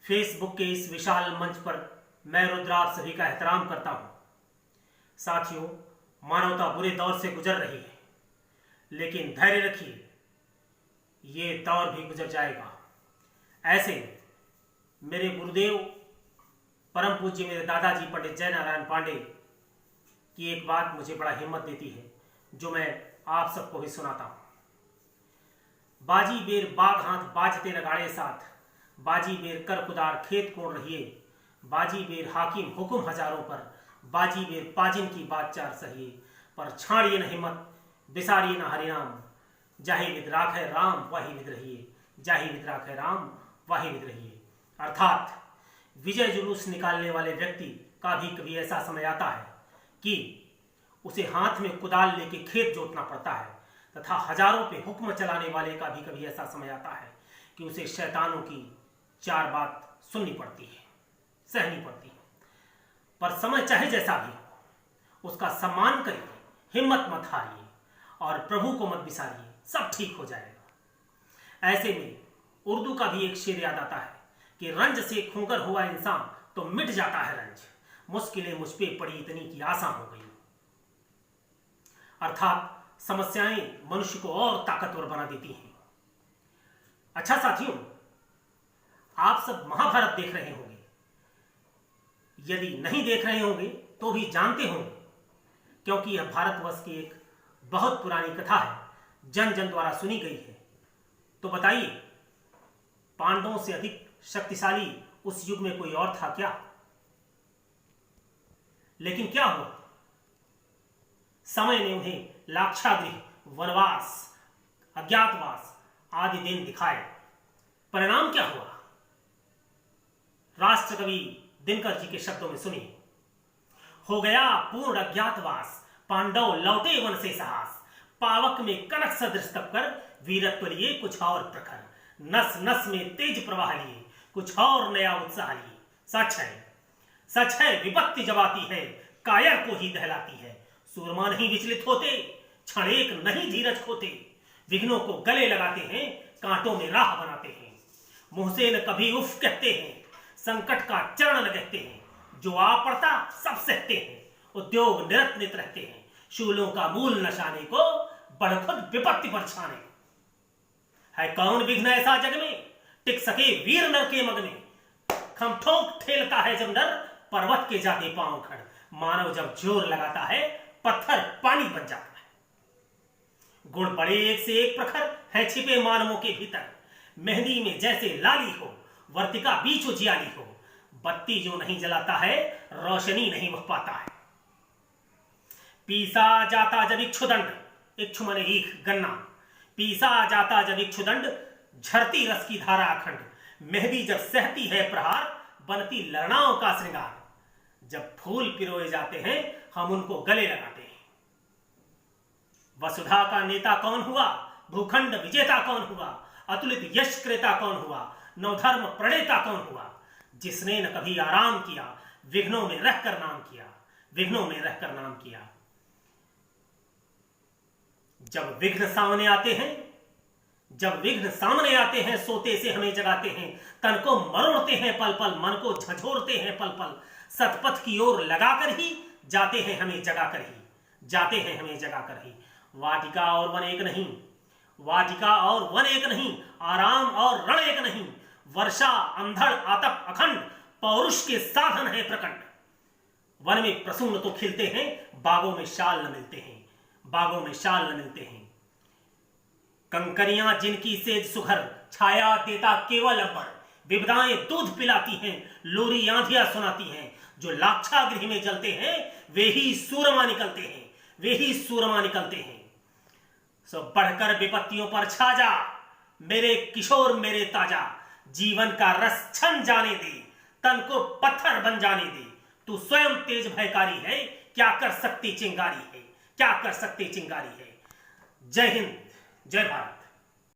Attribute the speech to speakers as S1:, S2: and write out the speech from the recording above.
S1: Facebook के इस विशाल मंच पर मैं रुद्र आप सभी का एहतराम करता हूं। साथियों, मानवता बुरे दौर से गुजर रही है, लेकिन धैर्य रखिए, ये दौर भी गुजर जाएगा। ऐसे मेरे गुरुदेव परम पूज्य मेरे दादाजी पंडित जय नारायण पांडे की एक बात मुझे बड़ा हिम्मत देती है, जो मैं आप सबको भी सुनाता हूं। बाजी बेर बाग हाथ बाजते नगाड़े साथ, बाजी बेर कर खुदार खेत कोड़ रहिए, बाजी बेर हाकिम हुकुम हजारों पर, बाजी बेर पाजिन की बात चार सहिए, पर छाड़िए न हिम्मत बिसारिए न हरिनाम, जाहि विद राख है राम वही विद रहिए, जाहि विद राख है राम वही विद रहिए। अर्थात विजय जुलूस निकालने वाले व्यक्ति का भी कभी ऐसा समय आता है कि उसे हाथ में कुदाल लेके खेत जोतना पड़ता है, तथा हजारों पे हुक्म चलाने वाले का भी कभी ऐसा समय आता है कि उसे शैतानों की चार बात सुननी पड़ती है, सहनी पड़ती है। पर समय चाहे जैसा भी हो, उसका सम्मान करिए, हिम्मत मत हारिए और प्रभु को मत बिसारिए, सब ठीक हो जाएगा। ऐसे में उर्दू का भी एक शेर याद आता है कि रंज से खूंगर हुआ इंसान तो मिट जाता है रंज, मुश्किलें मुझ पे पड़ी इतनी की आसान हो गई। अर्थात समस्याएं मनुष्य को और ताकतवर बना देती हैं। अच्छा साथियों, आप सब महाभारत देख रहे होंगे, यदि नहीं देख रहे होंगे तो भी जानते होंगे, क्योंकि यह भारतवर्ष की एक बहुत पुरानी कथा है, जन जन द्वारा सुनी गई है। तो बताइए, पांडवों से अधिक शक्तिशाली उस युग में कोई और था क्या? लेकिन क्या हुआ? समय ने उन्हें लाक्षागृह, वनवास, अज्ञातवास आदि दिन दिखाए। परिणाम क्या हुआ? राष्ट्रकवि दिनकर जी के शब्दों में सुनिए। हो गया पूर्ण अज्ञातवास, पांडव लौटे वन से साहस, पावक में कनक सदृश तप कर, वीरत्व लिए कुछ और प्रखर, नस नस में तेज प्रवाह लिए, कुछ और नया उत्साह लिए। सच है विपत्ति जब आती है, कायर को ही दहलाती है। सूरमा नहीं विचलित होते, क्षण एक नहीं धीरज खोते, विघ्नों को गले लगाते हैं, कांटों में राह बनाते हैं। मुंह से न कभी उफ कहते हैं, संकट का चरण लगते हैं, जो आ पड़ता सब सहते हैं, उद्योग निरत रहते हैं, शूलों का मूल नशाने को बढ़ खुद विपत्ति पर छाने। है कौन विघ्न ऐसा जग में, टिक सके वीर नर के मग में, खम ठोक ठेलता है जब नर, पर्वत के जाते पांव खड़, मानव जब जोर लगाता है, पत्थर पानी बन जाता है। गुण बड़े एक से एक प्रखर है छिपे मानवों के भीतर, मेहंदी में जैसे लाली हो, वर्तिका बीच उजियाली हो, बत्ती जो नहीं जलाता है, रोशनी नहीं वह पाता है। पीसा जाता जब इक्षुदंड, इक्षु मने ईख गन्ना, पीसा जाता जब इक्षुदंड, झरती रस की धारा अखंड, मेहंदी जब सहती है प्रहार, बनती लड़नाओं का श्रृंगार। जब फूल पिरोए जाते हैं, हम उनको गले लगाते हैं। वसुधा का नेता कौन हुआ, भूखंड विजेता कौन हुआ, अतुलित यश क्रेता कौन हुआ, नवधर्म प्रणेता कौन हुआ, जिसने न कभी आराम किया, विघ्नों में रहकर नाम किया, विघ्नों में रहकर नाम किया। जब विघ्न सामने आते हैं, जब विघ्न सामने आते हैं, सोते से हमें जगाते हैं, तन को मरोड़ते हैं पल पल, मन को झंझोड़ते हैं पल पल, सतपथ की ओर लगाकर ही जाते हैं हमें जगाकर ही, जाते हैं हमें जगाकर ही। वाटिका और वन एक नहीं, वाटिका और वन एक नहीं, आराम और रण एक नहीं, वर्षा अंधड़ आतप अखंड, पौरुष के साधन है प्रकट। वन में प्रसून तो खिलते हैं, बागों में शाल न मिलते हैं, बागों में शाल न मिलते हैं। कंकरियां जिनकी सेज सुघर, छाया देता केवल अब्बड़, विविधाएं दूध पिलाती हैं, लोरी आंधियां सुनाती हैं, जो लाक्षागृह में जलते हैं, वे ही सूरमा निकलते हैं, वे ही सूरमा निकलते हैं। सो बढ़कर विपत्तियों पर छा जा, मेरे किशोर मेरे ताजा, जीवन का रस छन जाने दे, तन को पत्थर बन जाने दे। तू स्वयं तेज भयकारी है, क्या कर सकती चिंगारी है, क्या कर सकती चिंगारी है। जय हिंद, जय भारत।